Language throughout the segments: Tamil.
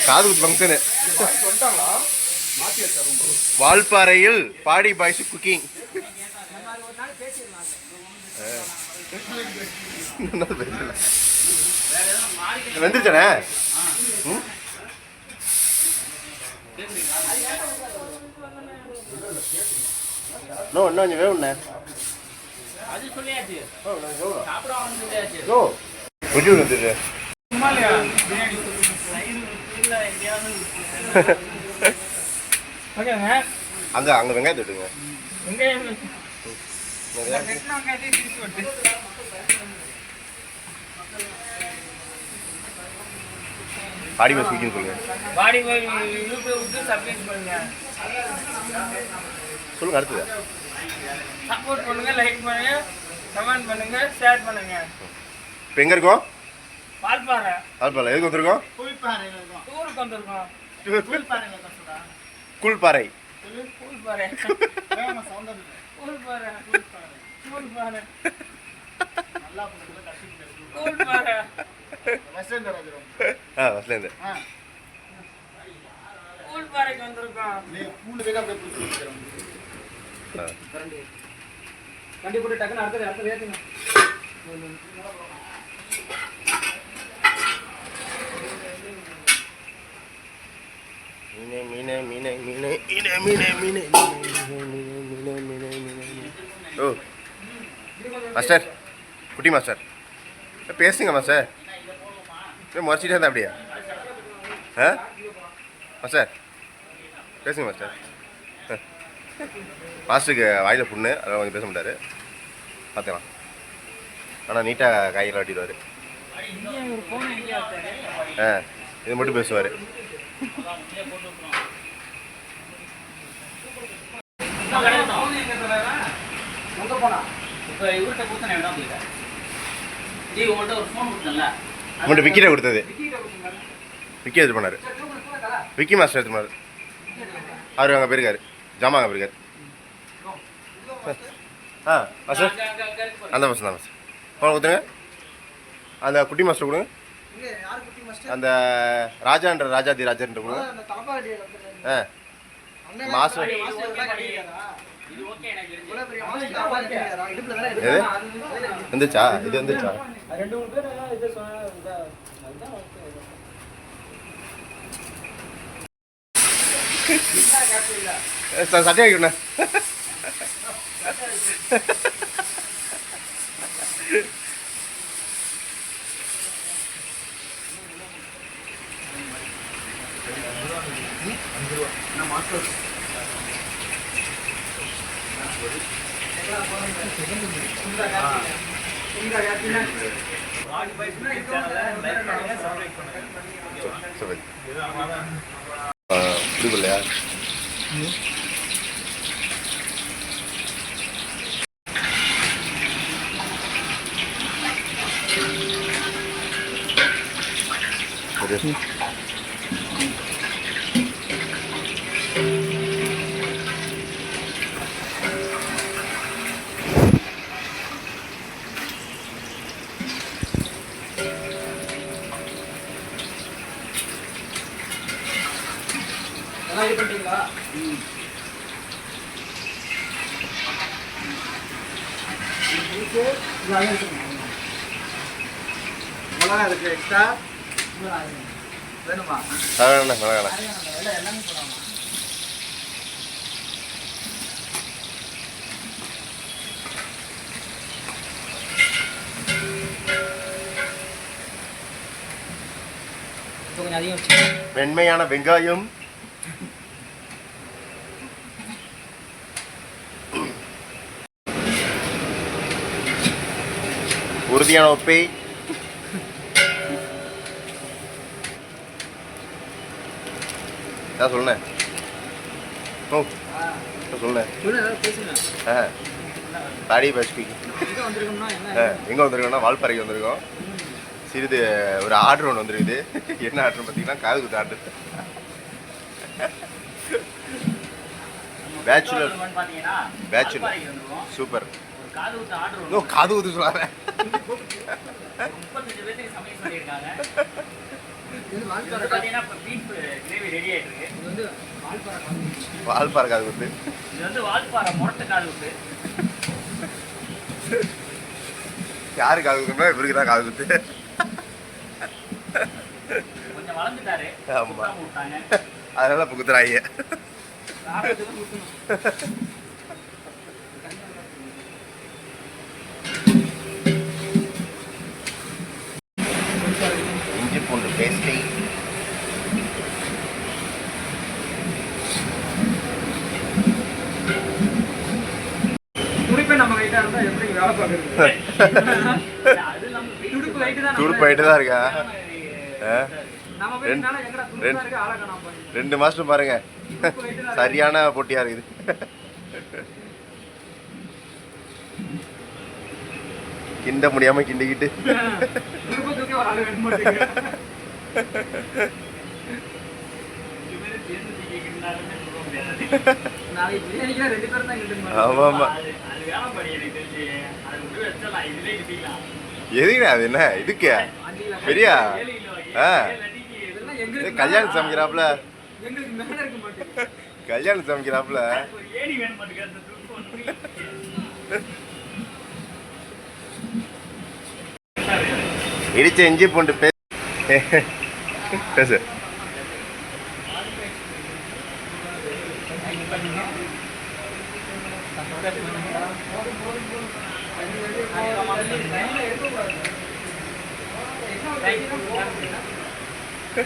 காது குத்து ஃபங்க்ஷனு வால்பாறையில் பாடி பாய்ஸ் குக்கிங். வந்துருச்சானே? இன்னும் கொஞ்சம் வேணுண்ணே. வந்துட்டு அங்க அங்க வெங்காயத்தை விட்டுங்க. பாடி பாய்ஸ் குக்கிங் சொல்லுங்க. சொல்லுங்க. அடுத்தது சப்போர்ட் பண்ணுங்க, லைக் பண்ணுங்க, கமெண்ட் பண்ணுங்க, ஷேர் பண்ணுங்க. இப்போ எங்க இருக்கோம்? வால்பாறை. வால்பாறை எதுக்கு வந்திருக்கோம்? கூல்பாறை வந்திருக்கோம். கூல்பாறை. கூல்பாறை. கூல்பாறை. கூல்பாறை. நல்லா புடிச்சல கட்டிங்க. கூல்பாறை. வசலேந்து. கூல்பாறைக்கு வந்திருக்கோம். நீ கூல் வேக அப்படியே புடிச்சு வச்சிரோம். கண்டி போட்டு டக்குன்னு அடுத்து ஏத்துங்க. ஓ மாஸ்டர், குட்டி மாஸ்டர் பேசுங்க மாஸ்டர். முறைச்சிட்டே இருந்தா அப்படியா? மாஸ்டர் பேசுங்க மாஸ்டர். மாஸ்டருக்கு வாயில் புண்ணு, அதெல்லாம் கொஞ்சம் பேச மாட்டார், பார்த்துக்கலாம். ஆனால் நீட்டாக காய்கறி வெட்டிடுவார். இது மட்டும் பேசுவார். உங்கள்கிட்ட விக்கிட்ட கொடுத்தது விக்கி எடுத்து பண்ணார். விக்கி மாஸ்டர் எடுத்து பண்ணார். அவர் அங்கே போயிருக்காரு, ஜாமா அங்கே போயிருக்காரு. மாஸ்டர் அந்த மாஸ்டர் தான் மாஸ்டர். ஃபோன் கொடுத்துருங்க. அந்த குட்டி மாஸ்டர் கொடுங்க. அந்த ராஜான்ற ராஜாதி ராஜான்ற கொடுங்க. மாஸ்டர் எது வந்துச்சா? இது வந்துச்சா? சட்டையா வைக்கணும். இல்லையா? வெண்மையான வெங்காயம், உறுதியான உப்பை, சொல்லுண்ணே. ஓ சொல்லுண்ணே. தாடி பஸ்பி எங்கே வந்திருக்கோம்னா வால்பாறைக்கு வந்திருக்கோம். சிறிது ஒரு ஆர்டர் ஒன்று வந்துருக்குது. என்ன ஆர்டர்னு பார்த்தீங்கன்னா காது குத்து ஆர்டர். Bachelor super. காது குத்து சொல்லாத. பார்த்தீங்கன்னா இப்போ பீஃப் கிரேவி ரெடி ஆகிட்டு இருக்கு. இது வந்து வால்பாறை காது குத்து. இது வந்து வால்பாறை முரட்டு காது குத்து. யாரு காது குத்துனா இவருக்கு தான் காது குத்து. கொஞ்சம் வளர்ந்துட்டாரு. ஆமா. விட்டாங்க. அதனால இப்போ குத்துறாங்க. இஞ்சி பூண்டு பேஸ்டி, துடுப்பே நம்ம கைட்டா இருந்தா எப்படி வேலை பார்க்கறது? அது நம்ம துடுப்பு கைட்டு தான் துடுப்பு ஆயிட்டு தான் இருக்கா. நம்ம வீட்டுனால எங்கடா துடுப்பு இருக்கு ஆள காணாம போய். 2 மாஸ்டர் பாருங்க, சரியான போட்டியா இருக்குது. கிண்ட முடியாம கிண்டிக்கிட்டு துடுப்பு தூக்கி ஒரு ஆளு வெட்ட மாட்டேங்குது. இவரு சேர்ந்து தூக்கிக்கிட்டாலுமே சொல்ல முடியாது. நாளைக்கு பிரியாணிக்கு 2 பேரும் தான் கிட்டுமா. ஆமா ஆமா. அது வேலை படி எனக்கு தெரிஞ்சு. அது விட்டு வச்சலாம், இதுலேயே கிட்டிக்கலாம். எதுக்குண்ணா அது என்ன இதுக்கு பெரியா? இதெல்லாம் எங்களுக்கு கல்யாணம் சமைக்கிறாப்புல, எங்களுக்கு மேல இருக்க மாட்டேங்குது. கல்யாணம் சமைக்கிறாப்புல. ஒரு ஏணி வேணும் மாட்டேங்குது அந்த துடுப்பு ஒன்று. இடிச்ச இஞ்சி பூண்டு பேசு.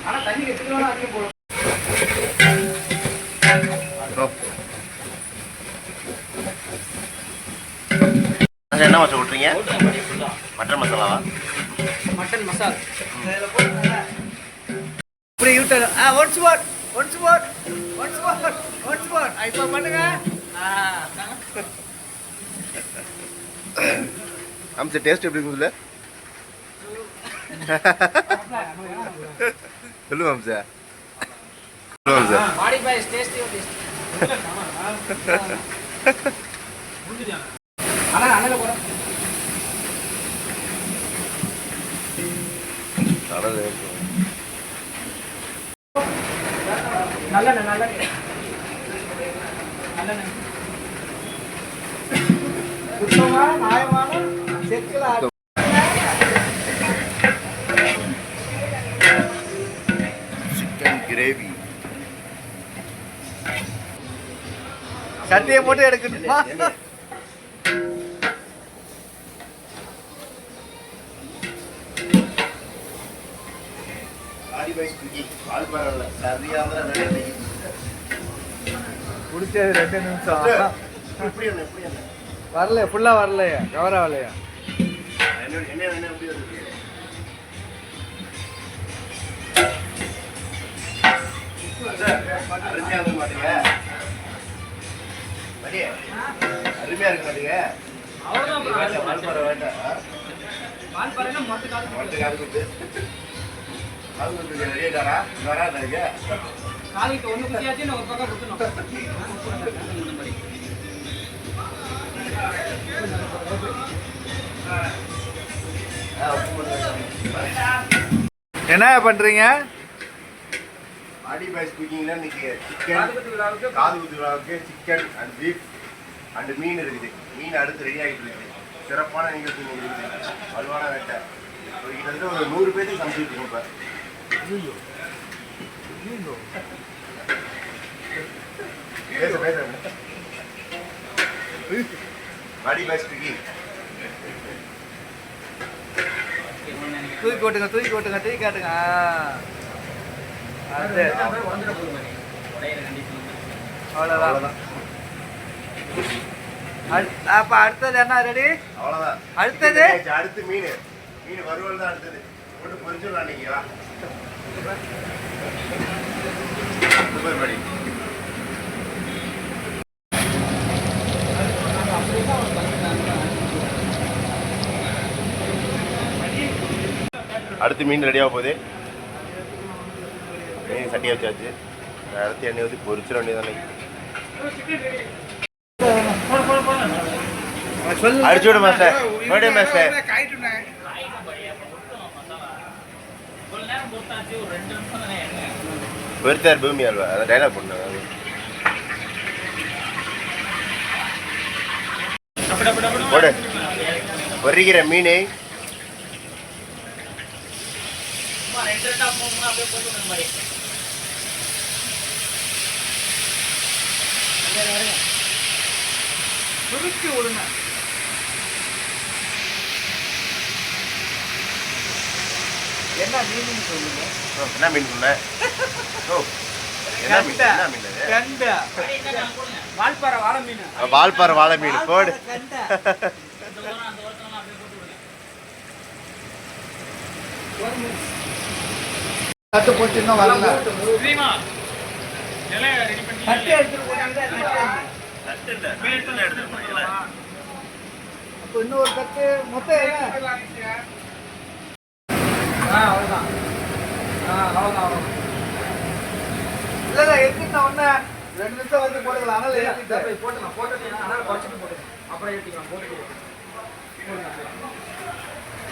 ஆனா தண்ணி எடுத்துக்கலாம் அதிகம் போடும். என்ன மசாலா விட்டுறீங்க? மட்டன் மசாலாவா? மட்டன் மசாலா இப்படி யூட்டர் once more once more once more once more இப்போ பண்ணுங்க. அம்ச டேஸ்ட் எப்படி இருக்குதுல்ல? சொல்லுங்க அம்சா, சொல்லுங்க அம்சா. பாடி பை டேஸ்டி டேஸ்டி அண்ணா அண்ணல போறோம். நல்ல நல்ல சுத்தமா நியாயமான செக்குல சிக்கன் கிரேவி. சட்டையை போட்டு எடுக்கணுமா? குடிச்சது 2 நிமிஷம் வரல, ஃபுல்லா வரலையா, கவர் ஆகலையா? அருமையா இருக்கு மாட்டீங்க. காலைக்கு ஒண்ணு குத்தியாச்சு, ஒரு பக்கம் குத்தணும். என்ன பண்றீங்க? பாடி பாய்ஸ் குக்கிங்ல இன்னைக்கு சிக்கன் காது குத்து விழாவுக்கு சிக்கன் அண்ட் பீஃப் அண்ட் மீன் இருக்குது. மீன் அடுத்து ரெடி ஆகிட்டு இருக்குது. சிறப்பான நிகழ்ச்சி இருக்குது. வலுவான வேட்டை. கிட்டத்தட்ட ஒரு 100 பேருக்கு சமைச்சிட்டு இருக்கோம் இப்போ. பேச பேச பாடி பாய்ஸ் குக்கிங். தூக்கி ஓட்டுங்க, தூக்கி ஓட்டுங்க, தூக்கி காட்டுங்க. அது அவ்வளோதான். அப்ப அடுத்தது என்ன ரெடி? அவ்வளோதான். அடுத்தது அடுத்து மீன் வறுவல் தான் அடுத்தது. போட்டு பொரிச்சிடலாம் நீங்களா? சூப்பர் படி. அடுத்து மீன் ரெடியாக போகுது. மீன் சட்டியை வச்சாச்சு. அடுத்து எண்ணெய் ஊற்றி பொரிச்சிட வேண்டியதானே. அடிச்சு விடு மாஸ்டர். மறுபடியும் மாஸ்டர். ஒரு நேரம் பொறுத்தாச்சு, ஒரு 2 பொறுத்தார் பூமி அல்வா அதை டைலாக் பண்ணாங்க. போடு பொறிக்கிற மீன் சுருக்கி விடுங்க. என்ன மீன் சொல்லுங்க? என்ன மீன் சொன்ன? ஓ என்ன மீன்? என்ன மீன் அது? கண்ட வால்பாறை வாழை மீன். வால்பாறை வாழை மீன் போடு. கட்டு போட்டு இன்னும் வரல. ஸ்ரீமா இலை ரெடி பண்ணி கட்டு எடுத்துட்டு போறாங்க. தட்டு இல்ல மீன் எடுத்து போறீங்களா? அப்ப இன்னொரு கட்டு மொத்தம் அவ்வளோதான். அவ்வளோதான். இல்லை எடுத்துட்டா ஒன்று 2 நிமிஷம் வந்து போட்டுக்கலாம். அதனால ஏற்றிட்டேன். போட்டுக்கலாம். குறைச்சிட்டு போட்டுக்கலாம். அப்புறம் ஏற்றிக்கலாம். போட்டுக்கலாம்.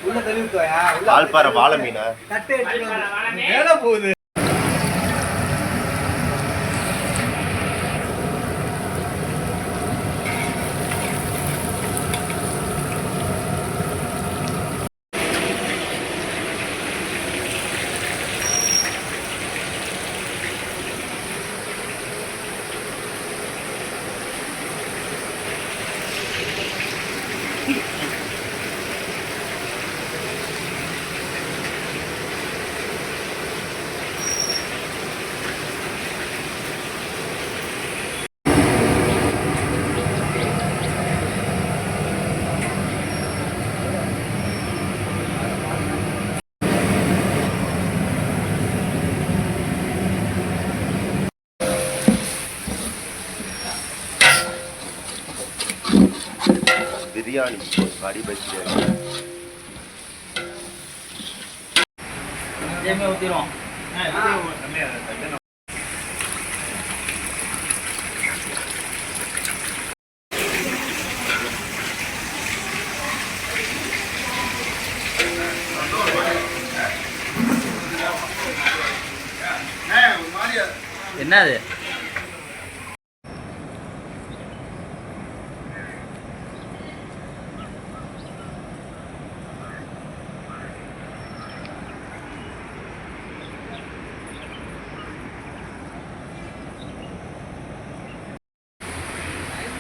உள்ள தள்ளி விட்டுவாயா? வால்பாறை வாழை மீனா? கட்டு எடுத்துக்கலாம். மேலே போகுது. பிரியாணி பாடி பஸ் ஊற்றிடும். என்னது?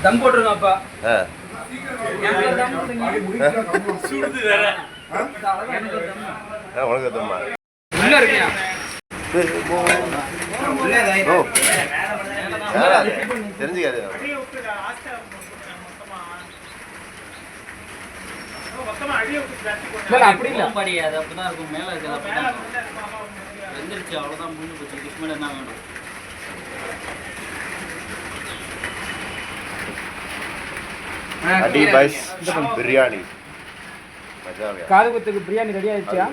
தம் போட்டுருங்கப்பா. சுடுது வேற. உனக்கு தம்மா உள்ள இருக்கியா? ஓ தெரிஞ்சுக்காது. அப்படி இல்லை படி, அது அப்படிதான் இருக்கும். மேலே இருக்கிறது அப்படிதான் வெந்துருச்சு. அவ்வளோதான், முடிஞ்சு போச்சு. இதுக்கு மேலே என்ன வேணும்? அடி பஸ் பிரியாணி காது குத்துக்கு பிரியாணி ரெடி ஆயிடுச்சா?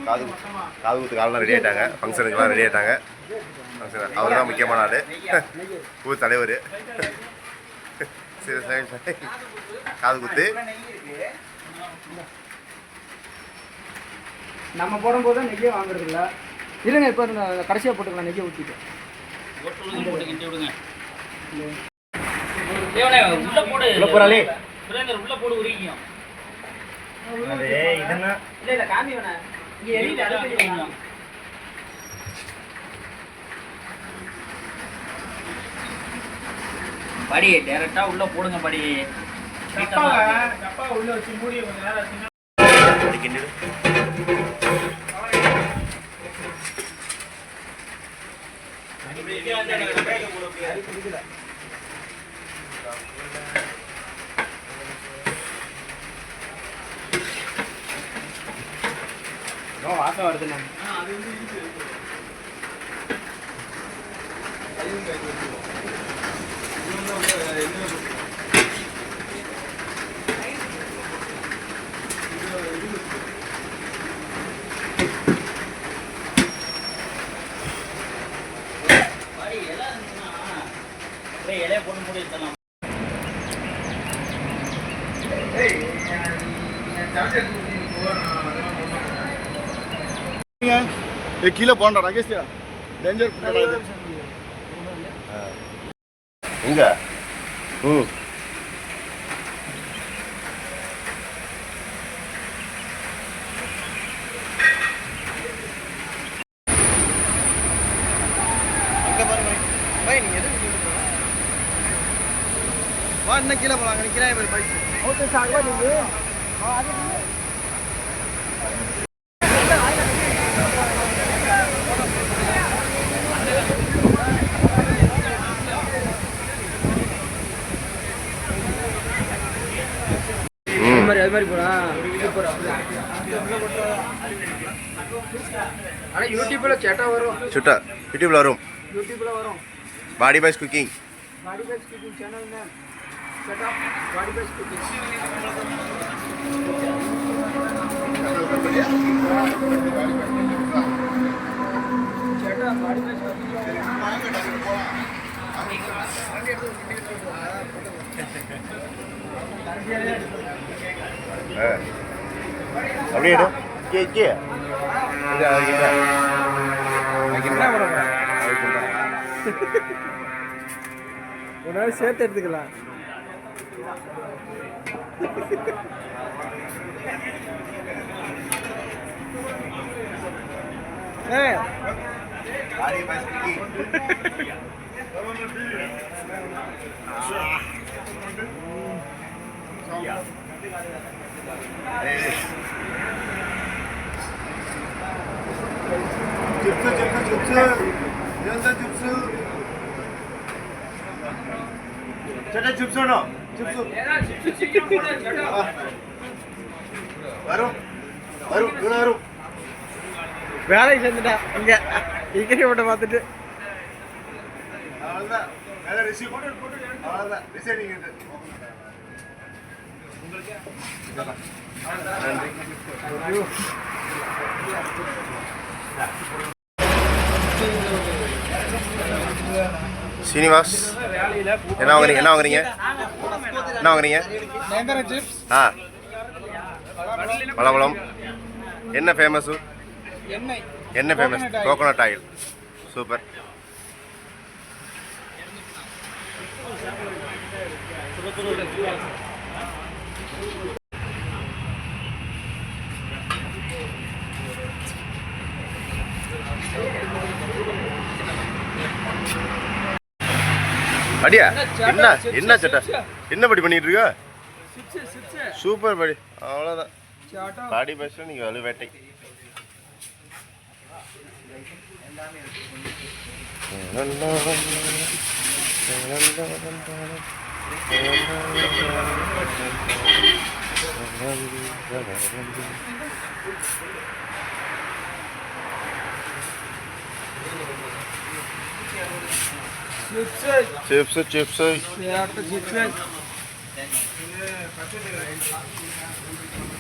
காது குத்துக்கு ஆள்லாம் ரெடி ஆகிட்டாங்க. ஃபங்க்ஷனுக்குலாம் ரெடி ஆகிட்டாங்க. ஃபங்க்ஷன் அவர் தான் முக்கியமான ஆள், ஊர் தலைவர். சரி காது குத்து நம்ம போடும்போது தான் நெய்யே வாங்குறது இல்லை. இல்லைங்க, இப்போ கடைசியாக போட்டுக்கலாம். நெய்யை ஊற்றிட்டு போட்டு கிண்டி விடுங்க. உள்ள போடு. உள்ள போறாளே. சுரேந்தர் உள்ள போடு உரிக்கும். இல்லை காமி வேணா. இங்கே எரியுது. அடுத்து படி டைரக்டா உள்ள போடுங்க. படி டப்பா உள்ள வச்சு மூடி கொஞ்ச நேரம் வச்சுன்னா வாசம் வருது. இலைய போட்டு மூடி வச்சிடலாம். கீழே போண்டா ரகேஷ் டேஞ்சர் எங்க ம் வா இன்னும் கீழே போலாம் நிற்கிறேன் மாதிரி பைக் ஓகே சார் அது மாதிரி போனா சூப்பர் ஆனால் யூடியூப்ல சேட்டா வரும் சுட்டா யூடியூப்ல வரும். யூடியூப்ல வரும் பாடி பாய்ஸ் குக்கிங். பாடி பேஸ் குக்கிங் சேனல் நேம் சேட்டா பாடி பேஸ் குக்கிங் சேட்டா பாடி பேஸ் அப்படியே எடு. கே கே இது அதுக்கு என்ன? ஒரு நாள் சேர்த்து எடுத்துக்கலாம் பாடி பாய்ஸ் குக்கிங் 줍스 연사 줍스 ചേട്ടാ 줍സ് ആണോ 줍സ് വരും വരും ഇവിടെ വരും வேலைக்கு சேர்ந்துட்டா இங்க இங்கே போட்ட பார்த்துட்டு அவ்வளோதான் வேலை ரிசீவ் அவ்வளோதான் ரிசைனிங் நன்றி சீனிவாஸ் என்ன வாங்குறீங்க? என்ன வாங்குறீங்க? என்ன வாங்குறீங்க? ஆ பழம்பழம். என்ன ஃபேமஸு? என்ன ஃபேமஸ்? Coconut oil. சூப்பர். அடியா என்ன என்ன சட்டா என்ன படி பண்ணிட்டு இருக்க? சூப்பர் படி. அவ்வளோதான். பாடி பஸ்ல நீங்க வலு வேட்டை. Chips chips chips